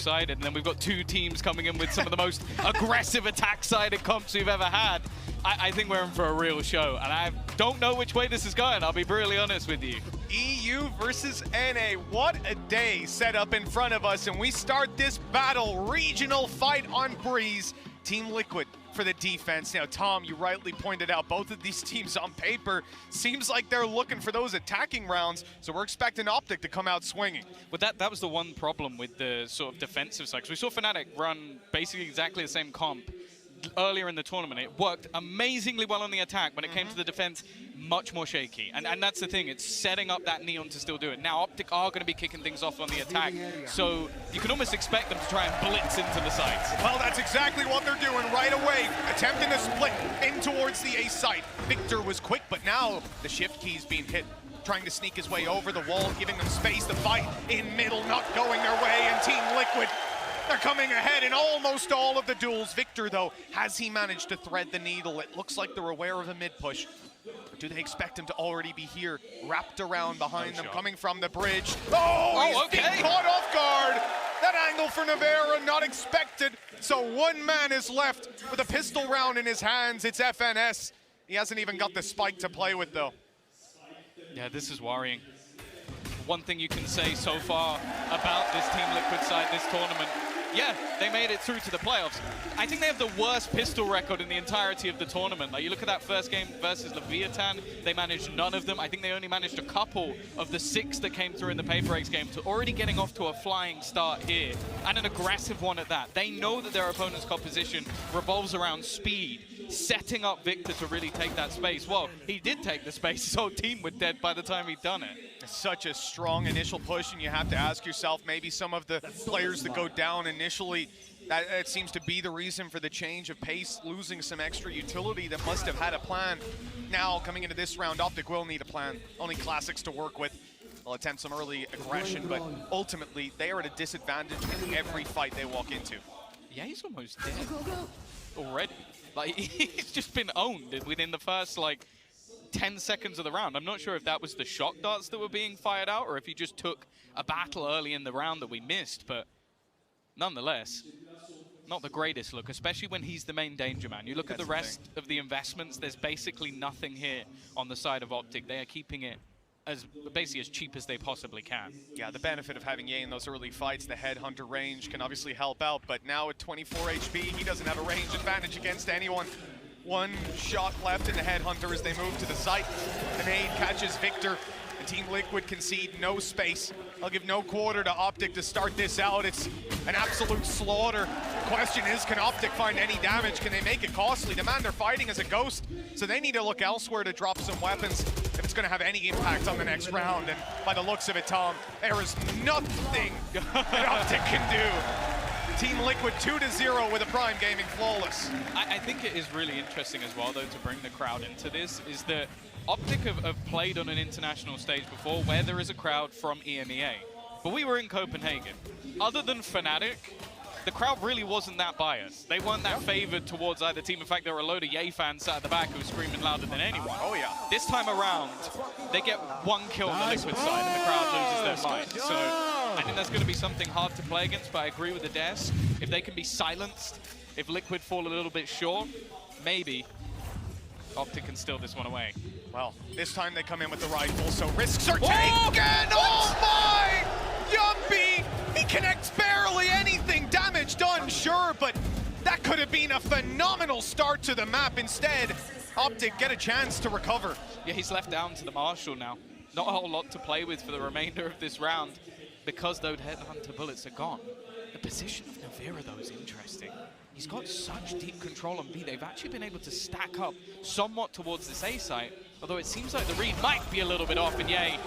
side, and then we've got two teams coming in with some of the most aggressive attack-sided comps we've ever had. I think we're in for a real show, and I don't know which way this is going, I'll be brutally honest with you. EU versus NA, what a day set up in front of us, and we start this battle, regional fight on Breeze. Team Liquid for the defense. Now, Tom, you rightly pointed out both of these teams on paper seems like they're looking for those attacking rounds, so we're expecting OpTic to come out swinging. But that was the one problem with the sort of defensive side, because we saw Fnatic run basically exactly the same comp earlier in the tournament. It worked amazingly well on the attack. When it came to the defense, much more shaky. And that's the thing, it's setting up that Neon to still do it. Now OpTic are going to be kicking things off on the attack, so you can almost expect them to try and blitz into the sites. Well, that's exactly what they're doing right away, attempting to split in towards the A site. Victor was quick, but now the shift key's being hit, trying to sneak his way over the wall, giving them space to fight in middle, not going their way, and Team Liquid, they're coming ahead in almost all of the duels. Victor, though, has he managed to thread the needle? It looks like they're aware of a mid push. Or do they expect him to already be here, wrapped around behind them, coming from the bridge? Oh, he's being caught off guard. That angle for Navarra, not expected. So one man is left with a pistol round in his hands. It's FNS. He hasn't even got the spike to play with, though. Yeah, this is worrying. One thing you can say so far about this Team Liquid side this tournament, yeah, they made it through to the playoffs. I think they have the worst pistol record in the entirety of the tournament. Like, you look at that first game versus Leviathan, they managed none of them. I think they only managed a couple of the 6 that came through in the PaperX game, to already getting off to a flying start here, and an aggressive one at that. They know that their opponent's composition revolves around speed, setting up Victor to really take that space. Well, he did take the space. His whole team were dead by the time he'd done it. Such a strong initial push, and you have to ask yourself, maybe some of the players that go down initially, that seems to be the reason for the change of pace, losing some extra utility that must have had a plan. Now, coming into this round, OpTic will need a plan. Only classics to work with. They'll attempt some early aggression, but ultimately, they are at a disadvantage in every fight they walk into. Yeah, he's almost dead already. Like, he's just been owned within the first, like, 10 seconds of the round. I'm not sure if that was the shock darts that were being fired out, or if he just took a battle early in the round that we missed, but nonetheless, not the greatest look, especially when he's the main danger man. You look at the rest of the investments, there's basically nothing here on the side of OpTic. They are keeping it as basically as cheap as they possibly can. Yeah, the benefit of having Ye in those early fights, the headhunter range can obviously help out, but now at 24 HP, he doesn't have a range advantage against anyone. One shot left in the headhunter as they move to the site. The nade catches Victor, and Team Liquid concede no space. I'll give no quarter to OpTic to start this out. It's an absolute slaughter. The question is, can OpTic find any damage? Can they make it costly? The man they're fighting is a ghost, so they need to look elsewhere to drop some weapons if it's going to have any impact on the next round. And by the looks of it, Tom, there is nothing that OpTic can do. Team Liquid 2-0 with a Prime Gaming flawless. I think it is really interesting as well, though, to bring the crowd into this, is that OpTic have played on an international stage before where there is a crowd from EMEA. But we were in Copenhagen. Other than Fnatic, the crowd really wasn't that biased. They weren't that favored towards either team. In fact, there were a load of Ye fans sat at the back who were screaming louder than anyone. Oh, yeah. This time around, they get one kill on the Liquid side and the crowd loses their mind. So I think that's going to be something hard to play against, but I agree with the desk. If they can be silenced, if Liquid fall a little bit short, maybe OpTic can steal this one away. Well, this time they come in with the rifle, so risks are taken! Oh my! Yumpy! He connects barely anything. Damage done, sure, but that could have been a phenomenal start to the map. Instead, OpTic get a chance to recover. Yeah, he's left down to the Marshal now. Not a whole lot to play with for the remainder of this round, because those headhunter bullets are gone. The position of Navarra, though, is interesting. He's got such deep control on B. They've actually been able to stack up somewhat towards this A site, although it seems like the read might be a little bit off, and Ye,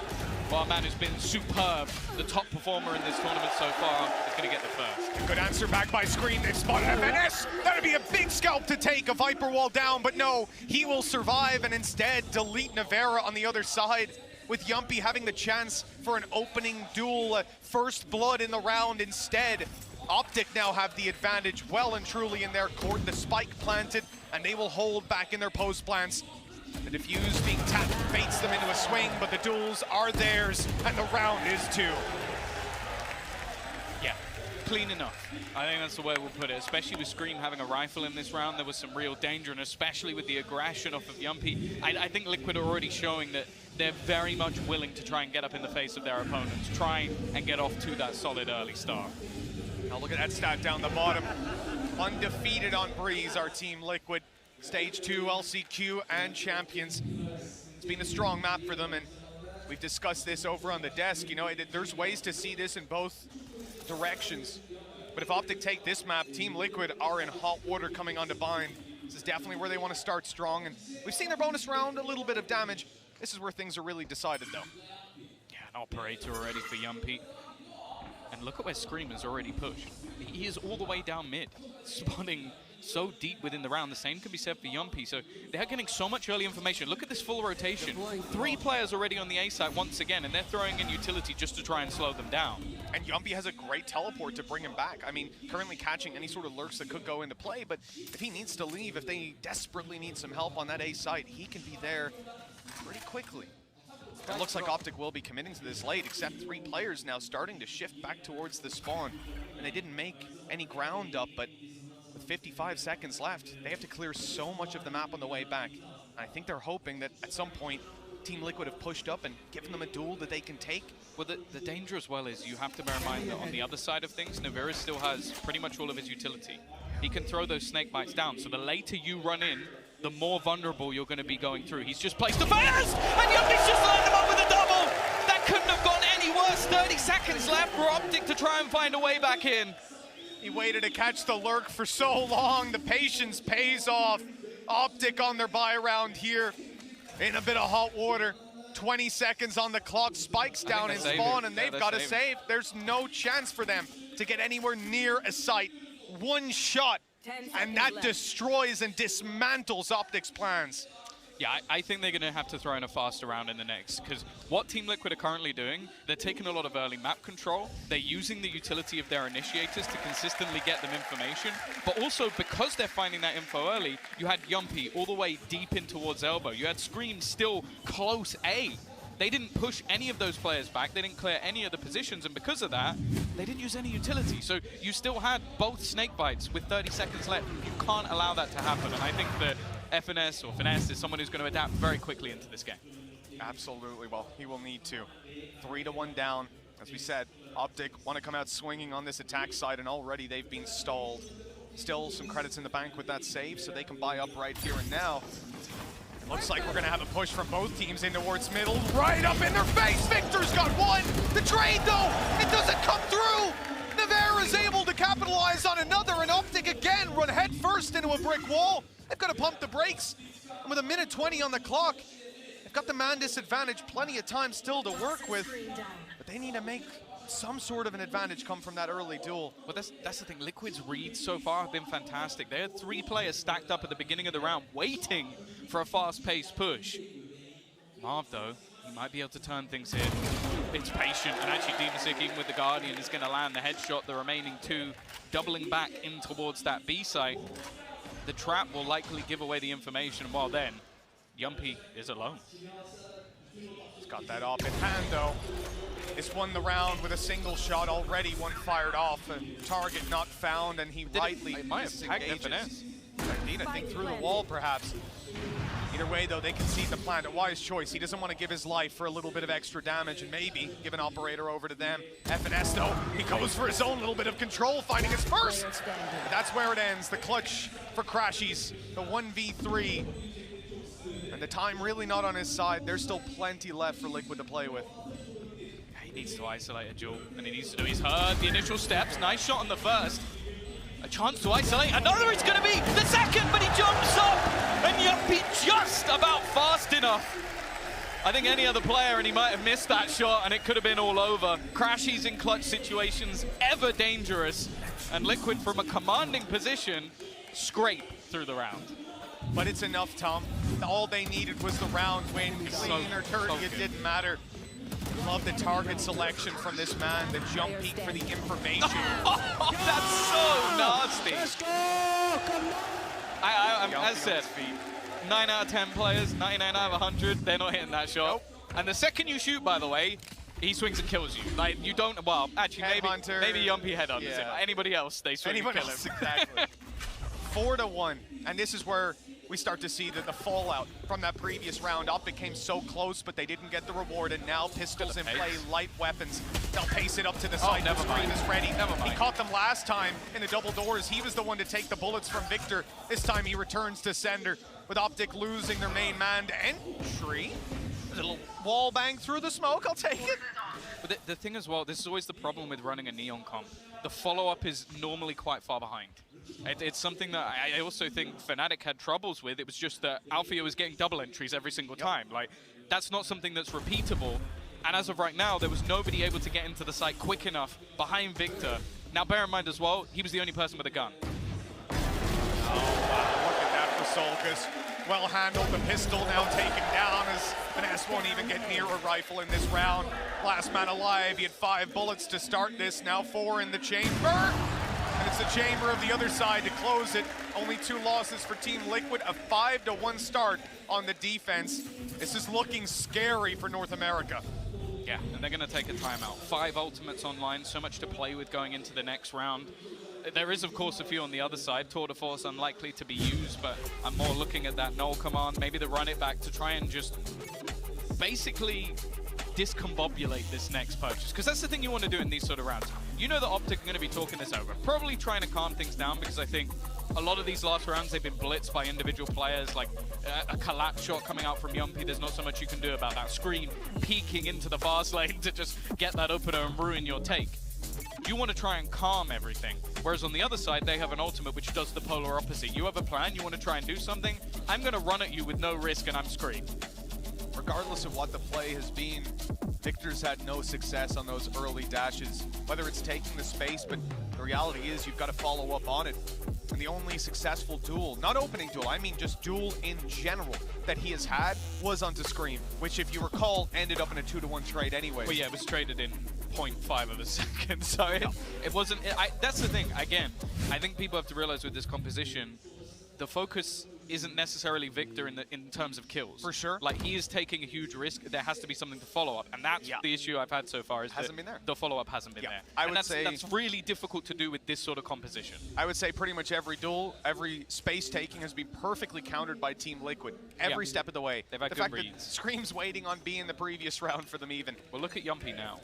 well, a man who's been superb, the top performer in this tournament so far, is going to get the first. Good answer back by Scream. They've spotted FNS. That'd be a big scalp to take, a Viper wall down, but no, he will survive and instead delete Navarra on the other side, with Yumpy having the chance for an opening duel, first blood in the round instead. OpTic now have the advantage well and truly in their court. The spike planted, and they will hold back in their post plants. The defuse being tapped baits them into a swing, but the duels are theirs, and the round is 2. Yeah, clean enough. I think that's the way we'll put it, especially with Scream having a rifle in this round. There was some real danger, and especially with the aggression off of Yumpy. I think Liquid are already showing that they're very much willing to try and get up in the face of their opponents, try and get off to that solid early start. Now look at that stat down the bottom. Undefeated on Breeze, our team Liquid. Stage 2, LCQ, and Champions. It's been a strong map for them, and we've discussed this over on the desk. You know, there's ways to see this in both directions. But if OpTic take this map, Team Liquid are in hot water coming onto Bind. This is definitely where they want to start strong, and we've seen their bonus round, a little bit of damage. This is where things are really decided, though. Yeah, an operator already for Yumpy. And look at where Scream has already pushed. He is all the way down mid, spawning so deep within the round. The same can be said for Yumpy. So they're getting so much early information. Look at this full rotation. 3 players already on the A site once again, and they're throwing in utility just to try and slow them down. And Yumpy has a great teleport to bring him back. I mean, currently catching any sort of lurks that could go into play, but if he needs to leave, if they desperately need some help on that A site, he can be there pretty quickly. It looks like OpTic will be committing to this late, except 3 players now starting to shift back towards the spawn. And they didn't make any ground up, but with 55 seconds left, they have to clear so much of the map on the way back. And I think they're hoping that at some point, Team Liquid have pushed up and given them a duel that they can take. Well, the danger as well is you have to bear in mind that on the other side of things, Navirus still has pretty much all of his utility. He can throw those snake bites down, so the later you run in, the more vulnerable you're going to be going through. He's just placed the fires, and Yumpy's just lined him up with a double. That couldn't have gone any worse. 30 seconds left for OpTic to try and find a way back in. He waited to catch the lurk for so long. The patience pays off. OpTic on their buy round here in a bit of hot water. 20 seconds on the clock. Spikes down in spawn, and they've got to save. There's no chance for them to get anywhere near a site. One shot, and that destroys and dismantles OpTic's plans. Yeah, I think they're going to have to throw in a faster round in the next, because what Team Liquid are currently doing, they're taking a lot of early map control. They're using the utility of their initiators to consistently get them information, but also because they're finding that info early, you had Yumpy all the way deep in towards elbow. You had Scream still close A. They didn't push any of those players back. They didn't clear any of the positions, and because of that, they didn't use any utility. So you still had both snake bites with 30 seconds left. You can't allow that to happen, and I think that FNS or Finesse is someone who's going to adapt very quickly into this game. Absolutely. Well, he will need to. 3-1 down. As we said, OpTic want to come out swinging on this attack side, and already they've been stalled. Still some credits in the bank with that save, so they can buy up right here and now. It looks like we're going to have a push from both teams in towards middle. Right up in their face! Victor's got one! The trade, though! It doesn't come through! Navarre is able to capitalize on another, and OpTic again run head first into a brick wall. They've got to pump the brakes. And with 1:20 on the clock, they've got the man disadvantage, plenty of time still to work with. But they need to make some sort of an advantage come from that early duel. But that's the thing, Liquid's reads so far have been fantastic. They had 3 players stacked up at the beginning of the round, waiting for a fast-paced push. Marv, though, he might be able to turn things here. It's patient, and actually Demasig, even with the Guardian, is going to land the headshot. The remaining 2 doubling back in towards that B site. The trap will likely give away the information, while then, Yumpy is alone. He's got that off in hand, though. It's won the round with a single shot already, one fired off, a target not found, and he rightly disengages. Indeed, I think through the wall, perhaps. Either way, though, they concede the plant. A wise choice. He doesn't want to give his life for a little bit of extra damage and maybe give an operator over to them. FNS, though, he goes for his own little bit of control, finding his first. But that's where it ends. The clutch for Crashies, the 1v3. And the time really not on his side. There's still plenty left for Liquid to play with. He needs to isolate a duel, and he needs to do. He's heard the initial steps. Nice shot on the first. A chance to isolate. Another is going to be the second, but he jumps up, and Yumpy just about fast enough. I think any other player, and he might have missed that shot, and it could have been all over. Crashies in clutch situations, ever dangerous, and Liquid from a commanding position, scrape through the round. But it's enough, Tom. All they needed was the round win. Clean or dirty, it didn't matter. Love the target selection from this man, the jump peek for the information. Oh, that's so nasty. Let's go! As I said, 9 out of 10 players, 99 out of 100, they're not hitting that shot. And the second you shoot, by the way, He swings and kills you. Like, you don't, well, actually, maybe Yumpy headhunters him. Anybody else, they swing and kill him. Exactly. 4-1, and this is where we start to see the fallout from that previous round. OpTic came so close, but they didn't get the reward, and now pistols in play, light weapons. They'll pace it up to the side. Never mind. Is ready. Never mind. He caught them last time in the double doors. He was the one to take the bullets from Victor. This time he returns to sender, with OpTic losing their main man to entry. A little wall bang through the smoke, I'll take it. But the thing as well, this is always the problem with running a Neon comp. The follow-up is normally quite far behind. It's something that I also think Fnatic had troubles with. It was just that Alfio was getting double entries every single time. Like, that's not something that's repeatable. And as of right now, there was nobody able to get into the site quick enough behind Victor. Now, bear in mind as well, he was the only person with a gun. Oh, wow, look at that for Solkas. Well handled, the pistol now taken down as Finesse won't even get near a rifle in this round. Last man alive, he had 5 bullets to start this, now 4 in the chamber. And it's the chamber of the other side to close it. Only 2 losses for Team Liquid, a 5-1 start on the defense. This is looking scary for North America. Yeah, and they're going to take a timeout. 5 ultimates online, so much to play with going into the next round. There is, of course, a few on the other side. Tour de Force unlikely to be used, but I'm more looking at that null command, maybe the run it back to try and just basically discombobulate this next purchase. Because that's the thing you want to do in these sort of rounds. You know that OpTic are going to be talking this over. Probably trying to calm things down, because I think a lot of these last rounds, they've been blitzed by individual players, like a collapse shot coming out from Yumpy. There's not so much you can do about that. Screen peeking into the fast lane to just get that opener and ruin your take. You want to try and calm everything. Whereas on the other side, they have an ultimate which does the polar opposite. You have a plan, you want to try and do something, I'm going to run at you with no risk and I'm Screen. Regardless of what the play has been, Victor's had no success on those early dashes, whether it's taking the space, but the reality is you've got to follow up on it. And the only successful duel, not opening duel, I mean just duel in general, that he has had was onto Scream, which if you recall, ended up in a 2-1 trade anyway. Well, yeah, it was traded in 0.5 of a second, so it wasn't... that's the thing, again, I think people have to realize with this composition, the focus isn't necessarily Victor in terms of kills. For sure. Like, he is taking a huge risk. There has to be something to follow up, and that's the issue I've had so far. Is hasn't been there. The follow-up hasn't been there. I would say that's really difficult to do with this sort of composition. I would say pretty much every duel, every space taking has been perfectly countered by Team Liquid. Every step of the way. They've had the good fact reads. that Scream's waiting on B in the previous round for them even. Well, look at Yumpy now.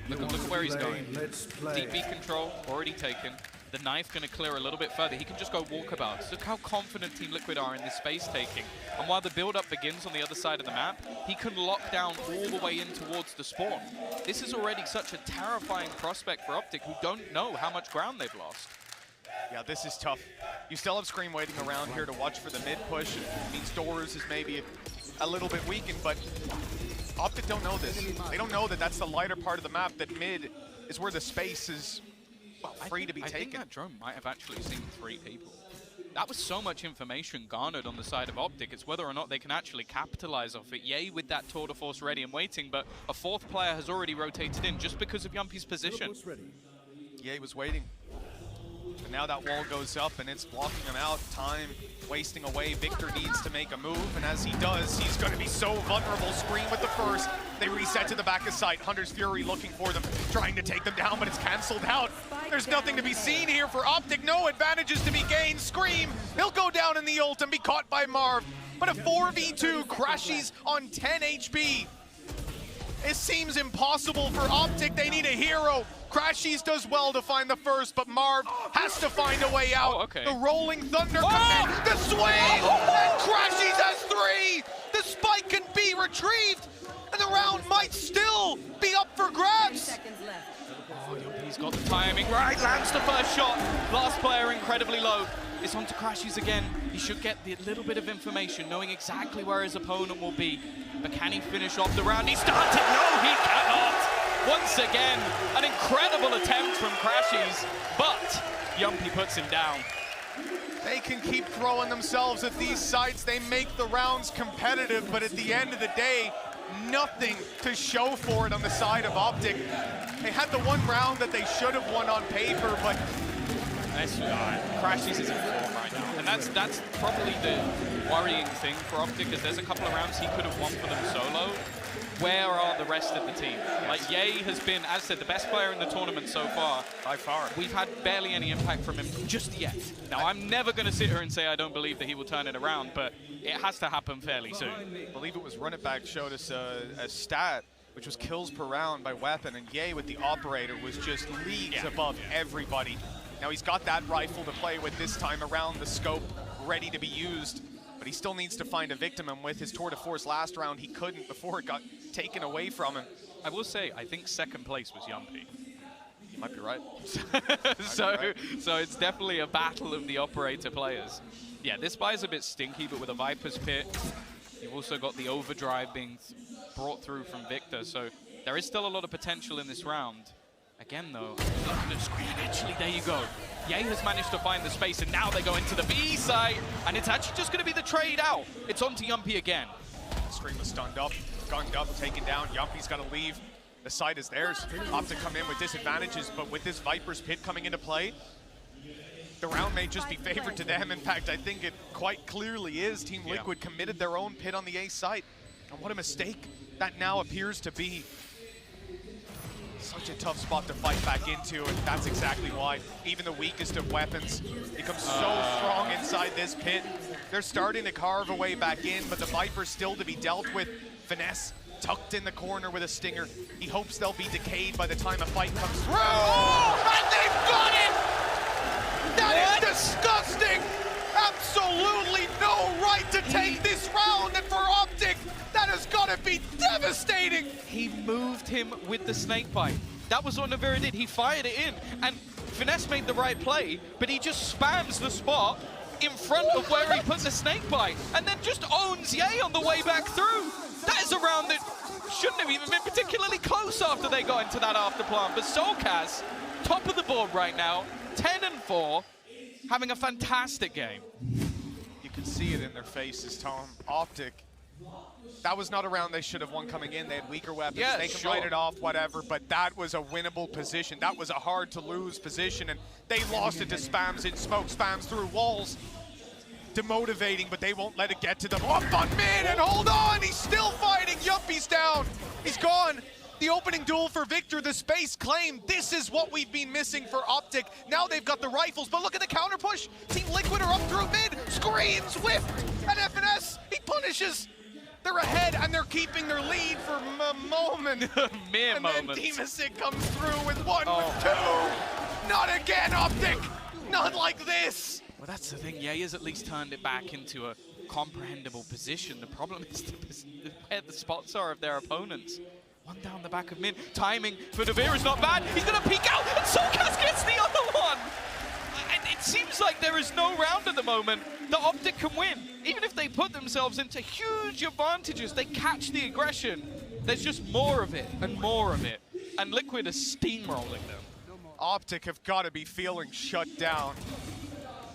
Look at where he's going. Deep B control already taken. The knife going to clear a little bit further. He can just go walkabouts. Look how confident Team Liquid are in this space taking. And while the build-up begins on the other side of the map, he can lock down all the way in towards the spawn. This is already such a terrifying prospect for OpTic, who don't know how much ground they've lost. Yeah, this is tough. You still have Scream waiting around here to watch for the mid push. It means Doors is maybe a little bit weakened, but OpTic don't know this. They don't know that that's the lighter part of the map, that mid is where the space is free to be taken. I think that drone might have actually seen 3 people. That was so much information garnered on the side of OpTic. It's whether or not they can actually capitalize off it. Yay, with that Tour de Force ready and waiting, but a 4th player has already rotated in just because of Yumpy's position. Yay was waiting. And now that wall goes up and it's blocking him out. Time wasting away. Victor needs to make a move, and as he does, he's going to be so vulnerable. Scream with the first. They reset to the back of sight. Hunter's Fury looking for them, trying to take them down, but it's canceled out. There's nothing to be seen here for OpTic. No advantages to be gained. Scream, he'll go down in the ult and be caught by Marv. But a 4v2, Crashies on 10 HP. It seems impossible for OpTic. They need a hero. Crashies does well to find the first, but Marv has to find a way out. The Rolling Thunder comes in, the swing, and Crashies has 3. The spike can be retrieved, and the round might still be up for grabs. Oh, he's got the timing right, lands the first shot. Last player incredibly low. It's on to Crashies again. He should get the little bit of information, knowing exactly where his opponent will be. But can he finish off the round? He started, no, he cannot. Once again, an incredible attempt from Crashies, but Yumpy puts him down. They can keep throwing themselves at these sites. They make the rounds competitive, but at the end of the day, nothing to show for it on the side of OpTic. They had the one round that they should have won on paper, but Crashies is in form right now, and that's probably the worrying thing for OpTic, is there's a couple of rounds he could have won for them solo, where are the rest of the team? Like, Ye has been, as I said, the best player in the tournament so far. By far. We've had barely any impact from him just yet. Now, I'm never going to sit here and say I don't believe that he will turn it around, but it has to happen fairly soon. I believe it was Run It Back showed us a stat, which was kills per round by weapon, and Ye with the operator was just leagues above everybody. Now he's got that rifle to play with this time around, the scope ready to be used, but he still needs to find a victim, and with his tour de force last round, he couldn't before it got taken away from him. I will say, I think second place was Yumpy. You might be right. So it's definitely a battle of the operator players. Yeah, this buy is a bit stinky, but with a Viper's Pit, you've also got the overdrive being brought through from Victor, so there is still a lot of potential in this round. Again, though, looking at the screen, actually, there you go. Ye has managed to find the space, and now they go into the B site, and it's actually just going to be the trade out. It's on to Yumpy again. Scream was stunned up, gunned up, taken down. Yumpy's got to leave. The site is theirs. OpTic come in with disadvantages, but with this Viper's Pit coming into play, the round may just be favored to them. In fact, I think it quite clearly is. Team Liquid committed their own pit on the A site. And what a mistake that now appears to be. Such a tough spot to fight back into, and that's exactly why even the weakest of weapons becomes so strong inside this pit. They're starting to carve a way back in, but the Viper's still to be dealt with. Finesse tucked in the corner with a stinger. He hopes they'll be decayed by the time a fight comes through. Oh, and they've got it! That is disgusting! Absolutely no right to take this round, and for OpTic, that has got to be devastating! He moved him with the snake bite. That was what Navira did. He fired it in, and Finesse made the right play, but he just spams the spot in front of where he put the snake bite, and then just owns Ye on the way back through. That is a round that shouldn't have even been particularly close after they got into that afterplant. But Solkaz, top of the board right now, 10-4, having a fantastic game. You can see it in their faces, Tom. OpTic, that was not a round they should have won coming in. They had weaker weapons. Yeah, they can write it off, whatever, but that was a winnable position. That was a hard-to-lose position, and they lost it to spams in smoke, spams through walls. Demotivating, but they won't let it get to them. Up on mid, and hold on, he's still fighting. Yuppie's down. He's gone. The opening duel for Victor, the space claim. This is what we've been missing for OpTic. Now they've got the rifles, but look at the counter push. Team Liquid are up through mid. Screens, whiffed, and FNS, he punishes. They're ahead, and they're keeping their lead for a moment. Mere and moments. then Demasic comes through with one, with two. Not again, OpTic. Not like this. Well, that's the thing. Ye has at least turned it back into a comprehensible position. The problem is where the spots are of their opponents. One down the back of mid. Timing for Navira is not bad. He's going to peek out, and Solkaz gets the other one. And it seems like there is no round at the moment that OpTic can win. Even if they put themselves into huge advantages, they catch the aggression. There's just more of it and more of it. And Liquid is steamrolling them. OpTic have got to be feeling shut down.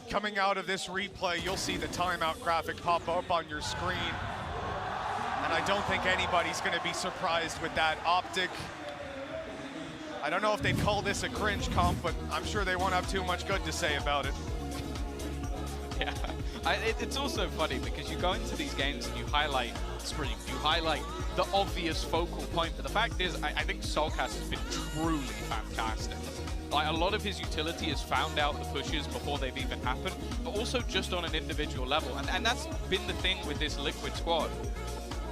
Coming out of this replay, you'll see the timeout graphic pop up on your screen. And I don't think anybody's going to be surprised with that. OpTic, I don't know if they'd call this a cringe comp, but I'm sure they won't have too much good to say about it. Yeah, it's also funny because you go into these games and you highlight Scream, you highlight the obvious focal point, but the fact is, I think Solkaz has been truly fantastic. Like, a lot of his utility has found out the pushes before they've even happened, but also just on an individual level. And that's been the thing with this Liquid squad,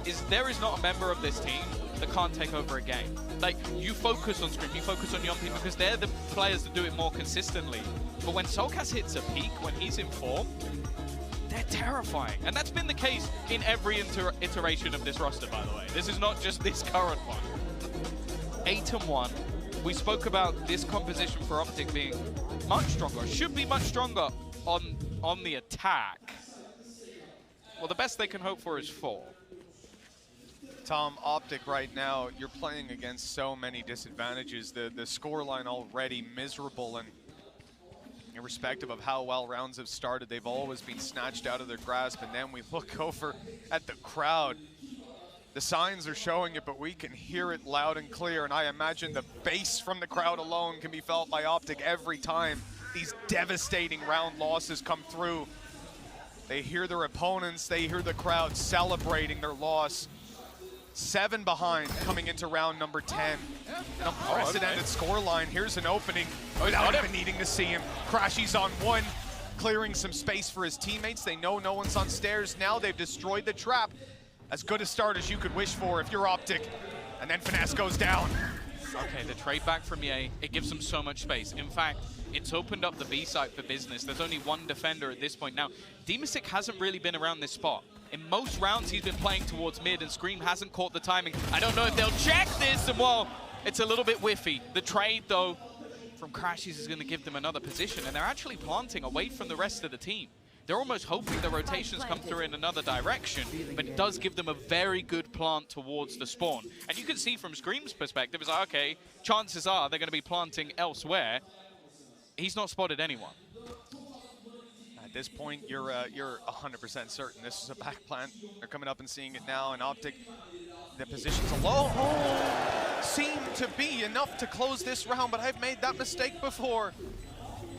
is there is not a member of this team that can't take over a game. Like, you focus on Scream, you focus on Yumpy because they're the players that do it more consistently. But when Solkaz hits a peak, when he's in form, they're terrifying. And that's been the case in every iteration of this roster, by the way. This is not just this current one. 8-1. We spoke about this composition for OpTic being much stronger, should be much stronger on the attack. Well, the best they can hope for is 4. Tom, OpTic right now, you're playing against so many disadvantages. The scoreline already miserable, and irrespective of how well rounds have started, they've always been snatched out of their grasp. And then we look over at the crowd. The signs are showing it, but we can hear it loud and clear, and I imagine the bass from the crowd alone can be felt by OpTic every time these devastating round losses come through. They hear their opponents, they hear the crowd celebrating their loss. 7 behind coming into round number 10. An unprecedented scoreline. Here's an opening without even needing to see him. Crashy's on 1, clearing some space for his teammates. They know no one's on stairs now. They've destroyed the trap. As good a start as you could wish for if you're OpTic. And then Finesse goes down. Okay, the trade back from Ye, it gives them so much space. In fact, it's opened up the B site for business. There's only one defender at this point now. Demasik hasn't really been around this spot. In most rounds, he's been playing towards mid, and Scream hasn't caught the timing. I don't know if they'll check this, and well, it's a little bit whiffy. The trade, though, from Crashies is going to give them another position, and they're actually planting away from the rest of the team. They're almost hoping the rotations come through in another direction, but it does give them a very good plant towards the spawn. And you can see from Scream's perspective, it's like, okay, chances are they're going to be planting elsewhere. He's not spotted anyone. At this point, you're 100% certain this is a back plant. They're coming up and seeing it now, and OpTic, the positions alone seem to be enough to close this round, but I've made that mistake before.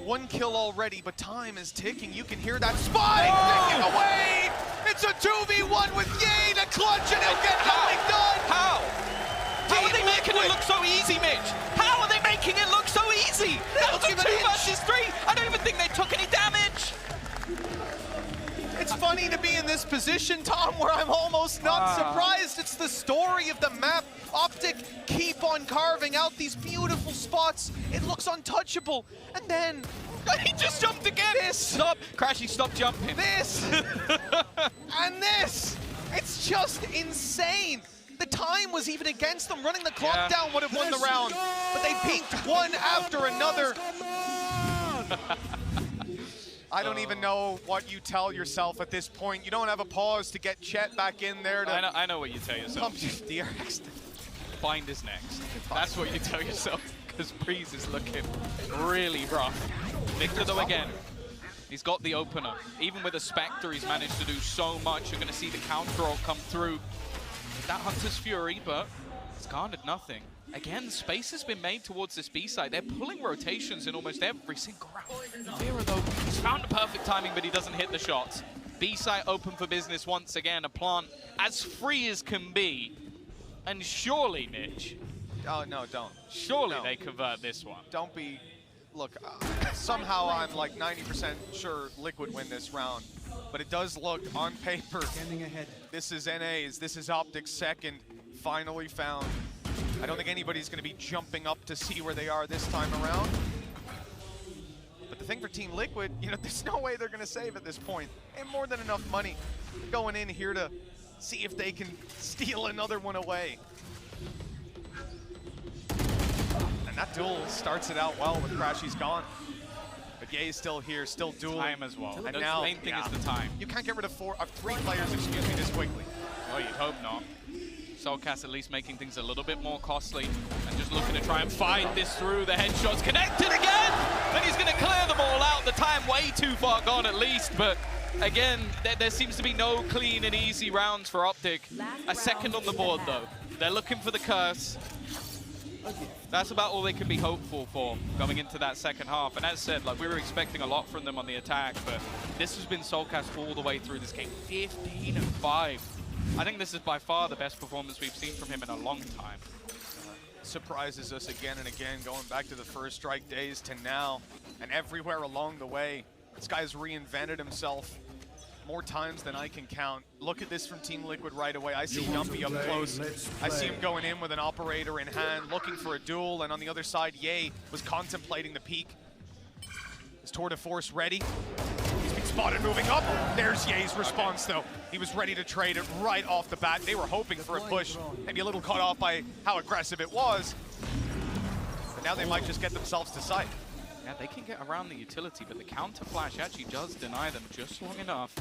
1 kill already, but time is ticking. You can hear that spike taken away. It's a 2v1 with Ye to clutch, and he'll get nothing done. How? How are they making it look so easy, Mitch? How are they making it look so easy? That was a 2 versus 3. I don't even think they took any damage. It's funny to be in this position, Tom, where I'm almost not surprised. It's the story of the map. OpTic keep on carving out these beautiful spots. It looks untouchable. And then he just jumped again. Stop. Crashy, stop jumping. This. And this. It's just insane. The time was even against them. Running the clock down would have won the round. But they peaked one after another. I don't even know what you tell yourself at this point. You don't have a pause to get Chet back in there to I know what you tell yourself. pump your DRX. Bind is next. That's what you tell yourself, because Breeze is looking really rough. Victor, though, again, he's got the opener. Even with a Spectre, he's managed to do so much. You're going to see the counter roll come through with that Hunter's Fury, but it's garnered nothing. Again, space has been made towards this B side. They're pulling rotations in almost every single round. Vera, though, he's found the perfect timing, but he doesn't hit the shots. B side open for business once again. A plant as free as can be. And surely, Mitch. Oh, no, don't. Surely they convert this one. Don't be. Look, somehow I'm like 90% sure Liquid win this round. But it does look on paper. This is NA's. This is OpTic's second. Finally found. I don't think anybody's going to be jumping up to see where they are this time around. But the thing for Team Liquid, you know, there's no way they're going to save at this point. And more than enough money going in here to see if they can steal another one away. And that duel starts it out well with Crashy's gone. But Ye's still here, still dueling. Time as well. And The now, main thing is the time. You can't get rid of 3 players, excuse me, this quickly. Oh, you'd hope not. Soulcast at least making things a little bit more costly and just looking to try and fight this through. The headshots connected again, and he's going to clear them all out. The time way too far gone at least, but again, there seems to be no clean and easy rounds for OpTic. A second on the board though. They're looking for the curse. That's about all they can be hopeful for going into that second half. And as said, like, we were expecting a lot from them on the attack, but this has been Soulcast all the way through this game. 15-5. I think this is by far the best performance we've seen from him in a long time. Surprises us again and again, going back to the first strike days to now, and everywhere along the way. This guy's reinvented himself more times than I can count. Look at this from Team Liquid right away. I see Yumpy up close. I see him going in with an operator in hand, looking for a duel, and on the other side, Ye was contemplating the peak. Is Tour de Force ready? He's been spotted moving up. There's Ye's response, though. He was ready to trade it right off the bat. They were hoping for a push, maybe a little caught off by how aggressive it was. But now they might just get themselves to sight. Yeah, they can get around the utility, but the counter flash actually does deny them just long enough.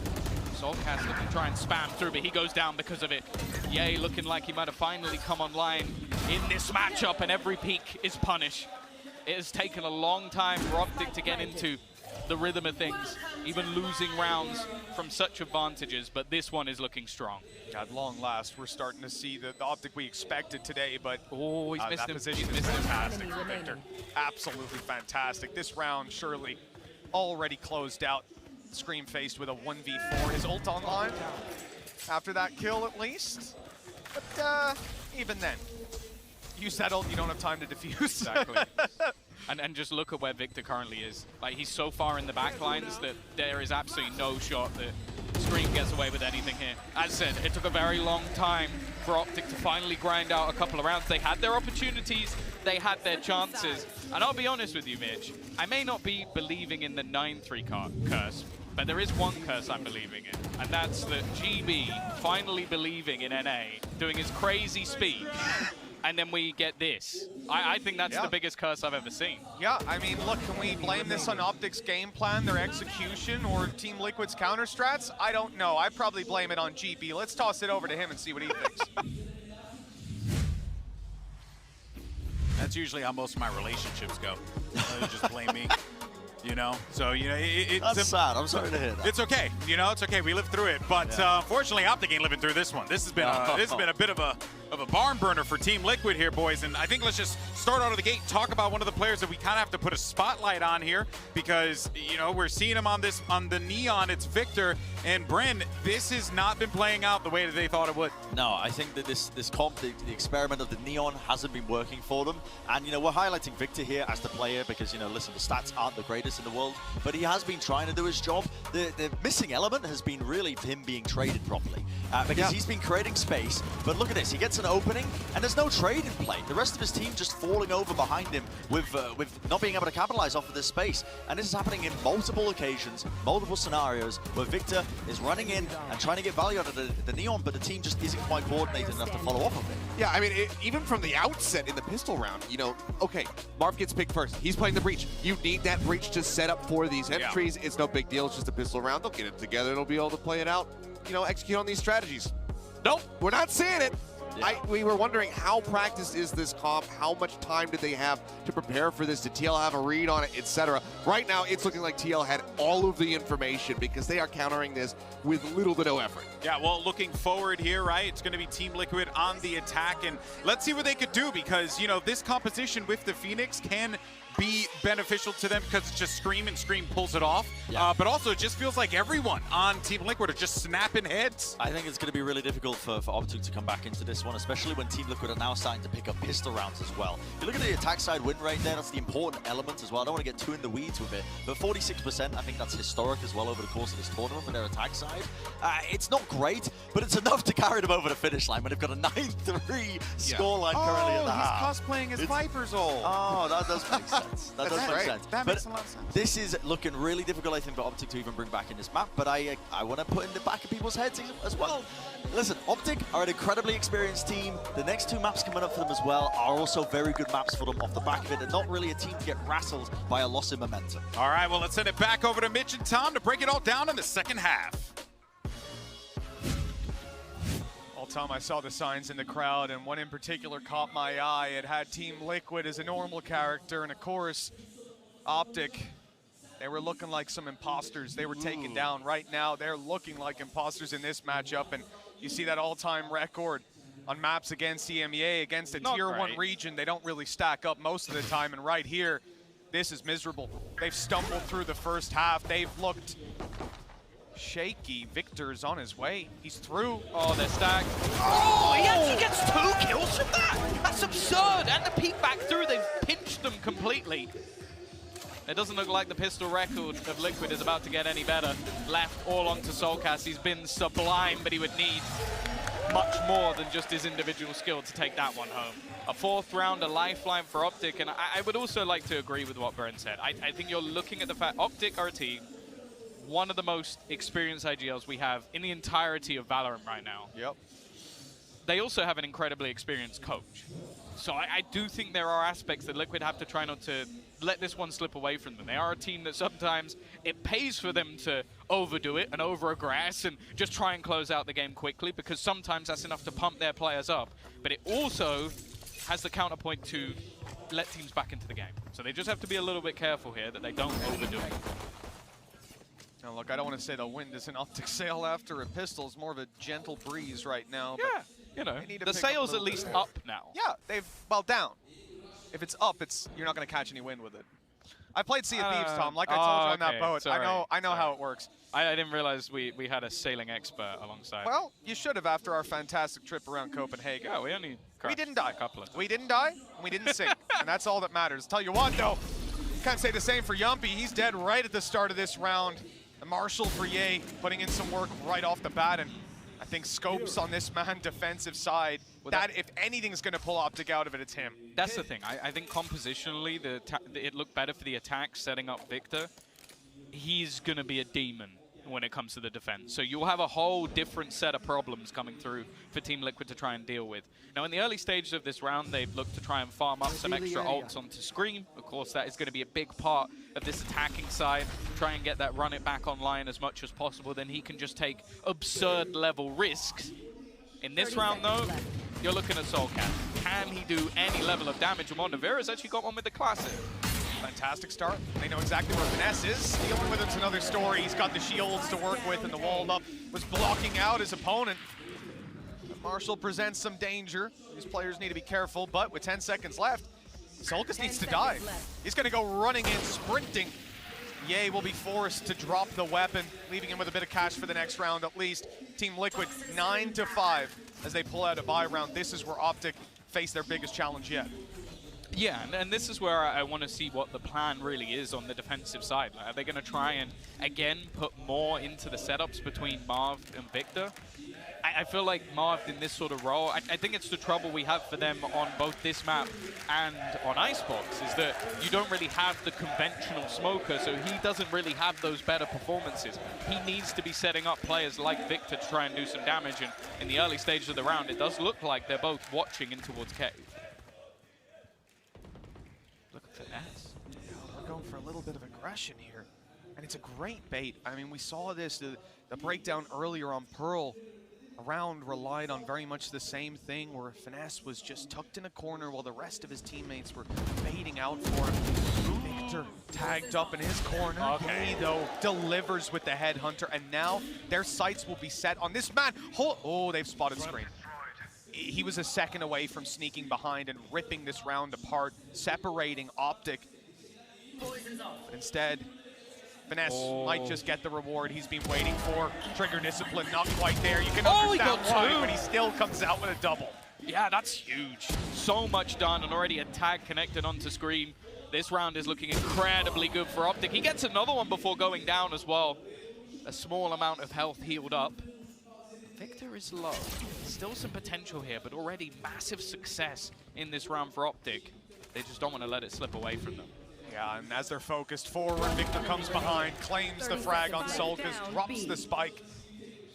Soulcast looking to try and spam through, but he goes down because of it. Ye looking like he might have finally come online in this matchup, and every peak is punish. It has taken a long time for OpTic to get into the rhythm of things, even losing rounds from such advantages, but this one is looking strong. At long last, we're starting to see the OpTic we expected today, but oh, he's missed that him. position is fantastic for Victor. Absolutely fantastic. This round surely already closed out. Scream faced with a 1v4. His ult online after that kill at least. But even then, you settled, you don't have time to defuse. Exactly. And just look at where Victor currently is. Like, he's so far in the back lines that there is absolutely no shot that Scream gets away with anything here. As said, it took a very long time for OpTic to finally grind out a couple of rounds. They had their opportunities, they had their chances. And I'll be honest with you, Mitch, I may not be believing in the 9-3 curse, but there is one curse I'm believing in, and that's that GB finally believing in NA, doing his crazy speech, and then we get this. I think that's the biggest curse I've ever seen. Yeah, I mean, look, can we blame this on OpTic's game plan, their execution, or Team Liquid's counter strats? I don't know. I'd probably blame it on GB. Let's toss it over to him and see what he thinks. That's usually how most of my relationships go. They just blame me, you know? So, you know, That's sad. I'm sorry to hear that. It's okay. You know, it's okay. We lived through it. But unfortunately, OpTic ain't living through this one. This has been a bit of a barn burner for Team Liquid here, boys. And I think let's just start out of the gate and talk about one of the players that we kind of have to put a spotlight on here because, you know, we're seeing him on the Neon. It's Victor and Bryn. This has not been playing out the way that they thought it would. No, I think that this comp, the experiment of the Neon hasn't been working for them. And, you know, we're highlighting Victor here as the player because, you know, listen, the stats aren't the greatest in the world, but he has been trying to do his job. The missing element has been really him being traded properly because he's been creating space. But look at this, he gets an opening and there's no trade in play. The rest of his team just falling over behind him with not being able to capitalize off of this space. And this is happening in multiple occasions, multiple scenarios where Victor is running in and trying to get value out of the Neon, but the team just isn't quite coordinated enough to follow up of it. Yeah, I mean, even from the outset in the pistol round, you know, okay, Marv gets picked first. He's playing the breach. You need that breach to set up for these entries. It's no big deal. It's just a pistol round. They'll get it together. They'll be able to play it out, you know, execute on these strategies. Nope, we're not seeing it. Yeah. We were wondering how practiced is this comp, how much time did they have to prepare for this, did TL have a read on it, etc. Right now, it's looking like TL had all of the information because they are countering this with little to no effort. Yeah, well, looking forward here, right, it's going to be Team Liquid on the attack, and let's see what they could do because, you know, this composition with the Phoenix can be beneficial to them because it's just Scream and Scream pulls it off. Yeah. But also, it just feels like everyone on Team Liquid are just snapping heads. I think it's going to be really difficult for OpTic to come back into this one, especially when Team Liquid are now starting to pick up pistol rounds as well. If you look at the attack side win rate there, that's the important element as well. I don't want to get too in the weeds with it, but 46%, I think that's historic as well over the course of this tournament for their attack side. It's not great, but it's enough to carry them over the finish line when they've got a 9-3 scoreline currently in the half. He's cosplaying as Viper's ult. Oh, that does make sense. That does make sense. That makes a lot of sense. This is looking really difficult, I think, for OpTic to even bring back in this map, but I want to put in the back of people's heads as well. Listen, OpTic are an incredibly experienced team. The next two maps coming up for them as well are also very good maps for them off the back of it. They're not really a team to get rattled by a loss in momentum. All right, well, let's send it back over to Mitch and Tom to break it all down in the second half. Tom, I saw the signs in the crowd, and one in particular caught my eye. It had Team Liquid as a normal character, and of course, OpTic. They were looking like some imposters. They were taken down. Right now, they're looking like imposters in this matchup, and you see that all-time record on maps against EMEA, against a Tier 1 region. They don't really stack up most of the time, and right here, this is miserable. They've stumbled through the first half. They've looked shaky. Victor's on his way. He's through. Oh, they're stacked. Oh, he actually gets 2 kills from that. That's absurd. And the peek back through, they've pinched them completely. It doesn't look like the pistol record of Liquid is about to get any better. Left all onto Soulcast. He's been sublime, but he would need much more than just his individual skill to take that one home. A 4th round, a lifeline for OpTic, and I would also like to agree with what Bren said. I think you're looking at the fact OpTic are a team, one of the most experienced IGLs we have in the entirety of Valorant right now. Yep. They also have an incredibly experienced coach. So I do think there are aspects that Liquid have to try not to let this one slip away from them. They are a team that sometimes it pays for them to overdo it and over-aggress and just try and close out the game quickly, because sometimes that's enough to pump their players up. But it also has the counterpoint to let teams back into the game. So they just have to be a little bit careful here that they don't overdo it. Now look, I don't want to say the wind is an OpTic sail after a pistol. It's more of a gentle breeze right now. Yeah, you know, the sail's at least up now. Yeah, well, down. If it's up, you're not going to catch any wind with it. I played Sea of Thieves, Tom, like I told you on that okay, boat. sorry, I know how it works. I didn't realize we had a sailing expert alongside. Well, you should have after our fantastic trip around Copenhagen. yeah, we only didn't die. a couple of times. We didn't die, and we didn't sink, and that's all that matters. Tell you what, though, can't say the same for Yumpy. He's dead right at the start of this round. The Marshall for Ye putting in some work right off the bat, and I think Scopes on this man defensive side. Well, that if anything's going to pull OpTic out of it, it's him. That's the thing. I think compositionally, it looked better for the attack, setting up Victor. He's going to be a demon when it comes to the defense. So you'll have a whole different set of problems coming through for Team Liquid to try and deal with. Now, in the early stages of this round, they've looked to try and farm up some extra ults onto Scream. Of course, that is going to be a big part of this attacking side. Try and get that run it back online as much as possible. Then he can just take absurd level risks. In this round, though, you're looking at Soulcat. Can he do any level of damage? Amon Navera's actually got one with the classic. Fantastic start. They know exactly where Finesse is. Dealing with him's another story. He's got the shields to work with, and the walled up was blocking out his opponent. But Marshall presents some danger. These players need to be careful, but with 10 seconds left, Solkas needs to die. He's going to go running in, sprinting. Ye will be forced to drop the weapon, leaving him with a bit of cash for the next round at least. Team Liquid 9-5 as they pull out a bye round. This is where OpTic face their biggest challenge yet. Yeah, and this is where I want to see what the plan really is on the defensive side. Like, are they going to try and, again, put more into the setups between Marv and Victor? I feel like Marv in this sort of role, I think it's the trouble we have for them on both this map and on Icebox, is that you don't really have the conventional smoker, so he doesn't really have those better performances. He needs to be setting up players like Victor to try and do some damage, and in the early stages of the round, it does look like they're both watching in towards Cave. Look at Finesse. We're going for a little bit of aggression here, and it's a great bait. I mean, we saw this, the breakdown earlier on Pearl. Round relied on very much the same thing, where Finesse was just tucked in a corner while the rest of his teammates were baiting out for him. Victor tagged up in his corner. Okay. He, though, delivers with the headhunter, and now their sights will be set on this man. Oh, they've spotted Scream. He was a second away from sneaking behind and ripping this round apart, separating OpTic. But instead, Finesse might just get the reward he's been waiting for. Trigger discipline, not quite there. You can understand why, but he still comes out with a double. Yeah, that's huge. So much done, and already a tag connected onto Scream. This round is looking incredibly good for OpTic. He gets another one before going down as well. A small amount of health healed up. Victor is low. Still some potential here, but already massive success in this round for OpTic. They just don't want to let it slip away from them. Yeah, and as they're focused forward, Victor comes behind, claims the frag on Solkas, drops the spike,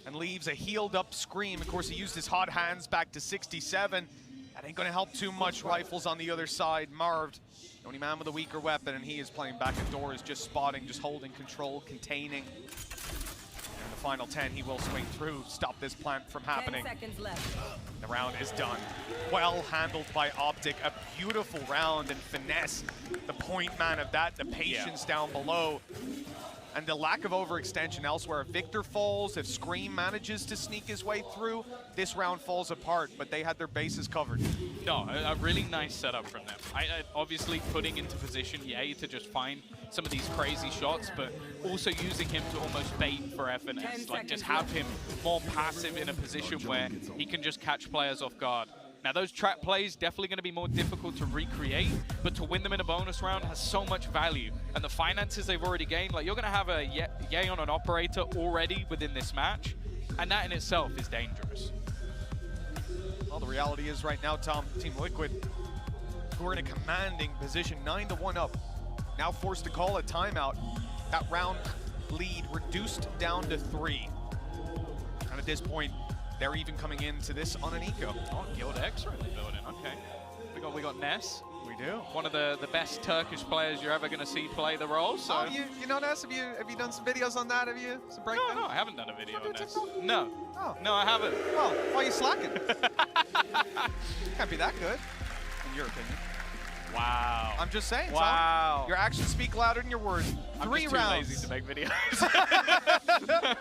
and leaves a healed up Scream. Of course, he used his hot hands back to 67. That ain't gonna help too much. Rifles on the other side. Marved, the only man with a weaker weapon, and he is playing back indoors, just spotting, just holding control, containing. And the final 10, he will swing through, stop this plant from happening. 10 seconds left. The round is done. Well handled by OpTic. A beautiful round, and Finesse, the point man of that, the patience down below. And the lack of overextension elsewhere. If Victor falls, if Scream manages to sneak his way through, this round falls apart, but they had their bases covered. No, a really nice setup from them. I obviously putting into position Ye to just find some of these crazy shots, but also using him to almost bait for FNS. Like, just have him more passive in a position where he can just catch players off guard. Now, those trap plays definitely going to be more difficult to recreate, but to win them in a bonus round has so much value. And the finances they've already gained, like, you're going to have a Ye on an operator already within this match, and that in itself is dangerous. Well, the reality is right now, Tom, Team Liquid, who are in a commanding position, 9-1 up, now forced to call a timeout. That round lead reduced down to 3. And at this point, they're even coming into this on an eco. Oh, Guild X are in the building. Okay. We got Ness. We do. One of the best Turkish players you're ever going to see play the role. So. Oh, you know Ness? Have you done some videos on that? Have you some breakdown? No, I haven't done a video on Ness. TikTok? No. Oh. No, I haven't. Oh, why are you slacking? Can't be that good, in your opinion. Wow. I'm just saying, wow. Tom. Your actions speak louder than your words. I'm 3 just too rounds. lazy to make videos.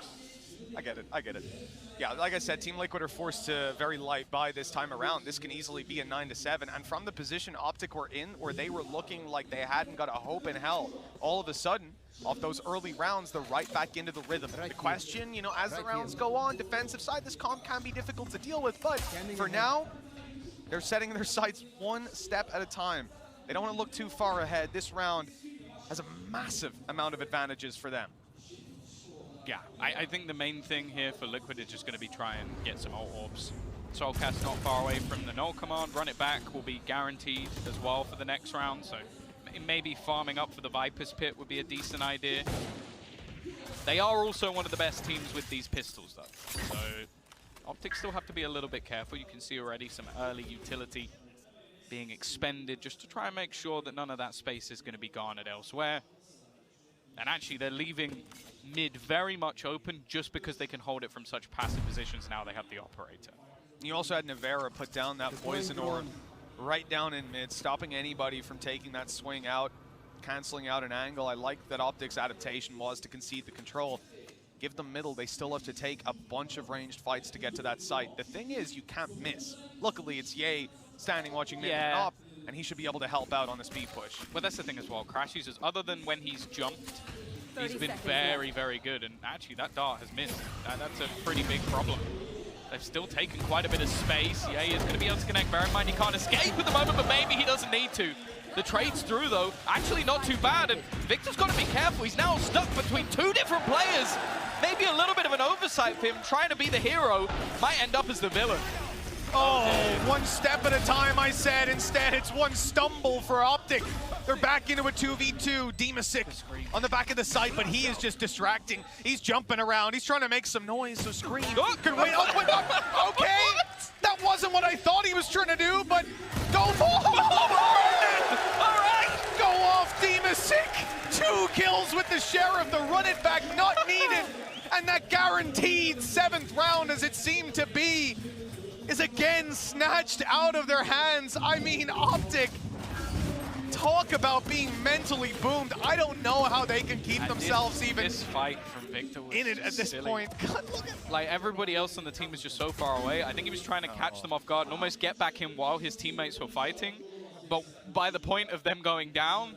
I get it. I get it. Yeah, like I said, Team Liquid are forced to very light buy this time around. This can easily be a 9-7. And from the position OpTic were in, where they were looking like they hadn't got a hope in hell, all of a sudden, off those early rounds, they're right back into the rhythm. The question, you know, as the rounds go on, defensive side, this comp can be difficult to deal with. But for now, they're setting their sights one step at a time. They don't want to look too far ahead. This round has a massive amount of advantages for them. Yeah, I think the main thing here for Liquid is just going to be try and get some ult orbs. Soulcast not far away from the null command. Run it back will be guaranteed as well for the next round. So maybe farming up for the Viper's Pit would be a decent idea. They are also one of the best teams with these pistols, though. So OpTic still have to be a little bit careful. You can see already some early utility being expended just to try and make sure that none of that space is going to be garnered elsewhere. And actually, they're leaving mid very much open just because they can hold it from such passive positions. Now they have the operator. You also had Navera put down that poison orb right down in mid, stopping anybody from taking that swing out, canceling out an angle. I like that OpTic's adaptation was to concede the control. Give them middle, they still have to take a bunch of ranged fights to get to that site. The thing is, you can't miss. Luckily, it's Ye standing watching mid and up, and he should be able to help out on the speed push. Well, that's the thing as well. Crash users, other than when he's jumped, he's been very, very good. And actually, that dart has missed. That's a pretty big problem. They've still taken quite a bit of space. Ye is going to be able to connect. Bear in mind, he can't escape at the moment, but maybe he doesn't need to. The trade's through, though. Actually, not too bad. And Victor's got to be careful. He's now stuck between two different players. Maybe a little bit of an oversight for him. Trying to be the hero might end up as the villain. Oh, one step at a time, I said. Instead, it's one stumble for OpTic. They're back into a 2v2. Dimasic on the back of the site, but he is just distracting. He's jumping around. He's trying to make some noise, so Scream can wait. Oh, wait, okay, that wasn't what I thought he was trying to do, but go for it. All right, go off, Dimasic. 2 kills with the Sheriff. The run it back not needed. And that guaranteed 7th round, as it seemed to be, is again snatched out of their hands. I mean, OpTic, talk about being mentally boomed. I don't know how they can keep themselves even this fight from Victor was in it at this silly. point. God, look at Like, everybody else on the team was just so far away. I think he was trying to catch them off guard and almost get back in while his teammates were fighting. But by the point of them going down,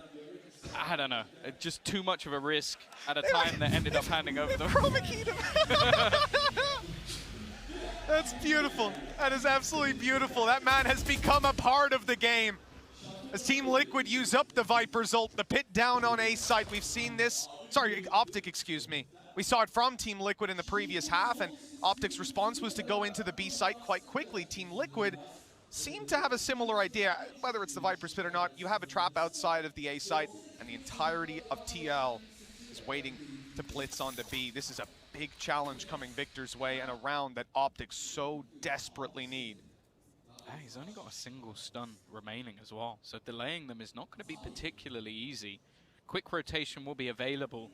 I don't know, just too much of a risk at a time that ended up handing over the That's beautiful. That is absolutely beautiful. That man has become a part of the game. As Team Liquid use up the Viper's ult, the pit down on A site. We've seen this, sorry, OpTic, excuse me. We saw it from Team Liquid in the previous half, and OpTic's response was to go into the B site quite quickly. Team Liquid seem to have a similar idea, whether it's the Viper's pit or not. You have a trap outside of the A site, and the entirety of TL is waiting to blitz onto B. This is a big challenge coming Victor's way, and a round that OpTic so desperately need. He's only got a single stun remaining as well, so delaying them is not going to be particularly easy. Quick rotation will be available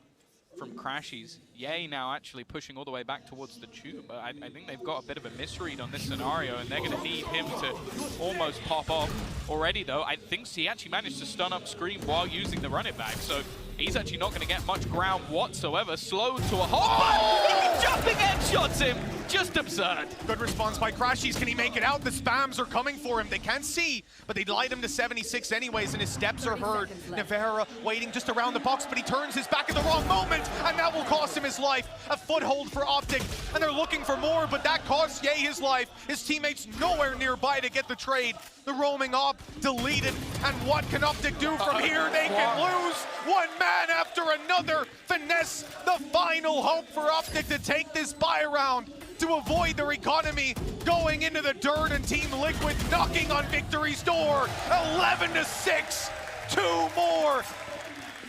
from Crashies. Ye now actually pushing all the way back towards the tube. But I think they've got a bit of a misread on this scenario, and they're going to need him to almost pop off already, though. I think he actually managed to stun up Scream while using the run it back, so he's actually not going to get much ground whatsoever. Slowed to a halt, but jumping headshots him. Just absurd. Good response by Crashies. Can he make it out? The spams are coming for him. They can't see, but they light him to 76 anyways, and his steps are heard. Navera waiting just around the box, but he turns his back at the wrong moment, and that will cost him his life. A foothold for OpTic, and they're looking for more, but that costs Ye his life. His teammates nowhere nearby to get the trade. The roaming op deleted, and what can OpTic do from here? They can lose one man after another. Finesse, the final hope for OpTic to take this buy round, to avoid their economy going into the dirt, and Team Liquid knocking on victory's door. 11-6, 2 more.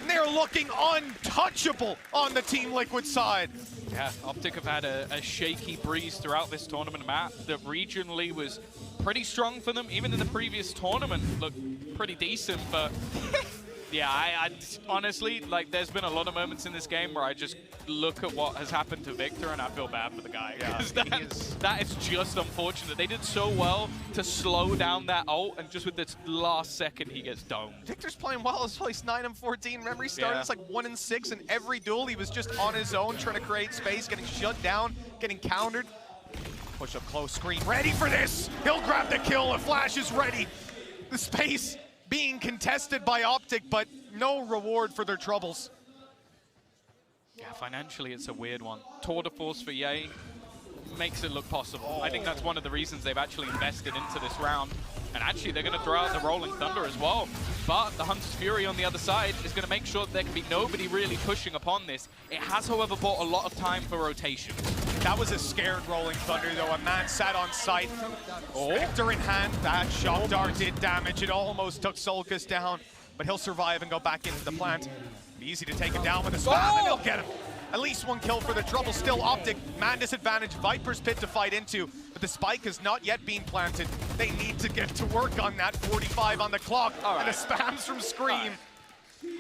And they're looking untouchable on the Team Liquid side. Yeah, OpTic have had a shaky breeze throughout this tournament map that regionally was pretty strong for them. Even in the previous tournament, looked pretty decent, but Yeah, I honestly, like, there's been a lot of moments in this game where I just look at what has happened to Victor and I feel bad for the guy. Yeah, 'Cause that is just unfortunate. They did so well to slow down that ult, and just with this last second, he gets domed. Victor's playing well. He's placed 9 and 14. Remember, he started as like 1 and 6 in every duel. He was just on his own, trying to create space, getting shut down, getting countered. Push up close, screen, ready for this. He'll grab the kill. A flash is ready. The space being contested by OpTic, but no reward for their troubles. Yeah, financially, it's a weird one. Tour de force for Ye makes it look possible. I think that's one of the reasons they've actually invested into this round. And actually, they're going to throw out the Rolling Thunder as well. But the Hunter's Fury on the other side is going to make sure that there can be nobody really pushing upon this. It has, however, bought a lot of time for rotation. That was a scared Rolling Thunder, though. A man sat on site. Spectre in hand. That shock dart did damage. It almost took Solkas down, but he'll survive and go back into the plant. Easy to take him down with a spam, and he'll get him. At least one kill for the trouble. Still OpTic. Man disadvantage. Viper's Pit to fight into, but the spike has not yet been planted. They need to get to work on that. 45 on the clock, and the spams from Scream.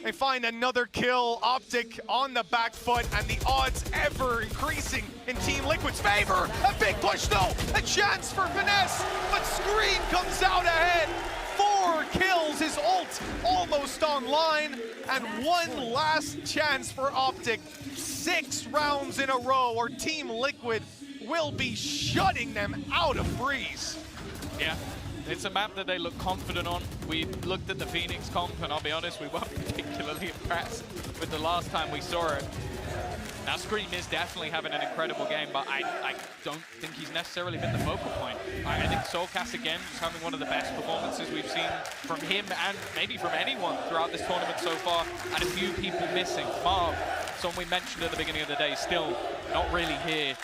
They find another kill. OpTic on the back foot, and the odds ever increasing in Team Liquid's favor. A big push though, a chance for Finesse, but Scream comes out ahead. 4 kills, his ult almost online, and one last chance for OpTic. 6 rounds in a row, or Team Liquid will be shutting them out of Breeze. Yeah. It's a map that they look confident on. We looked at the Phoenix comp, and I'll be honest, we weren't particularly impressed with the last time we saw it. Now, Scream is definitely having an incredible game, but I don't think he's necessarily been the focal point. I think Solkas, again, is having one of the best performances we've seen from him and maybe from anyone throughout this tournament so far, and a few people missing. Marv, someone we mentioned at the beginning of the day, still not really here.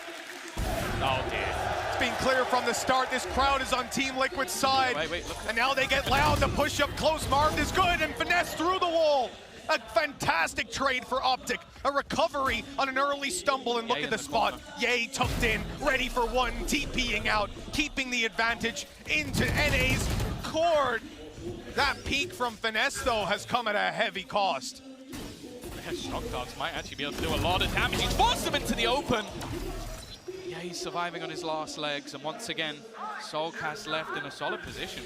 Oh, dear. Being clear from the start. This crowd is on Team Liquid's side. Wait, look. And now they get loud. The push up close. Marv is good, and Finesse through the wall. A fantastic trade for OpTic. A recovery on an early stumble, and look at the spot. Ye tucked in, ready for one, TPing out, keeping the advantage into NA's cord. That peak from Finesse, though, has come at a heavy cost. Shock darts might actually be able to do a lot of damage. He's forced him into the open. Yeah, he's surviving on his last legs, and once again, Solkas left in a solid position.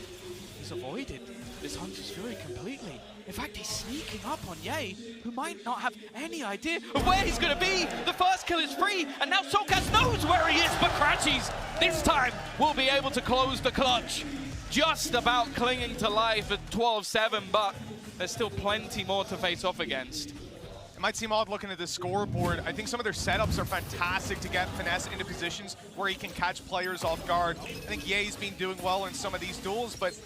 He's avoided this Hunter's Fury completely. In fact, he's sneaking up on Ye, who might not have any idea of where he's going to be. The first kill is free, and now Solkas knows where he is, but Crashies this time will be able to close the clutch. Just about clinging to life at 12-7, but there's still plenty more to face off against. It might seem odd looking at the scoreboard. I think some of their setups are fantastic to get Finesse into positions where he can catch players off guard. I think Ye's been doing well in some of these duels, but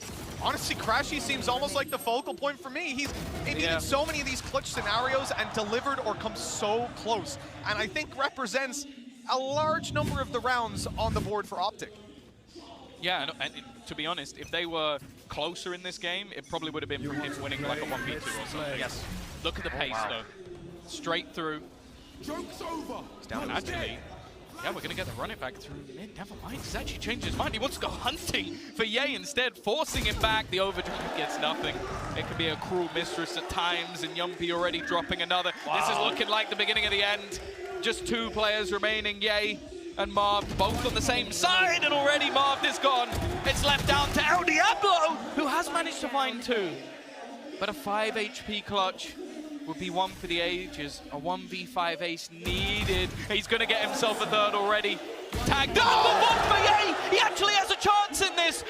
honestly, Crashy seems almost like the focal point for me. He's been in so many of these clutch scenarios and delivered or come so close, and I think represents a large number of the rounds on the board for OpTic. Yeah, and to be honest, if they were closer in this game, it probably would have been from him winning like a 1v2 or something. Yes. Look at the pace, though. Straight through. Joke's over. And actually, yeah, we're going to get the run it back through mid. Never mind, he's actually changed his mind. He wants to go hunting for Ye instead, forcing him back. The overdrive gets nothing. It can be a cruel mistress at times, and Yumpy already dropping another. Wow. This is looking like the beginning of the end. Just 2 players remaining, Ye and Marv, both on the same side, and already Marv is gone. It's left down to El Diablo, who has managed to find 2. But a 5 HP clutch would be one for the ages. A 1v5 ace needed. He's going to get himself a 3rd already. Tagged up, but one for Ye! He actually has a chance in this.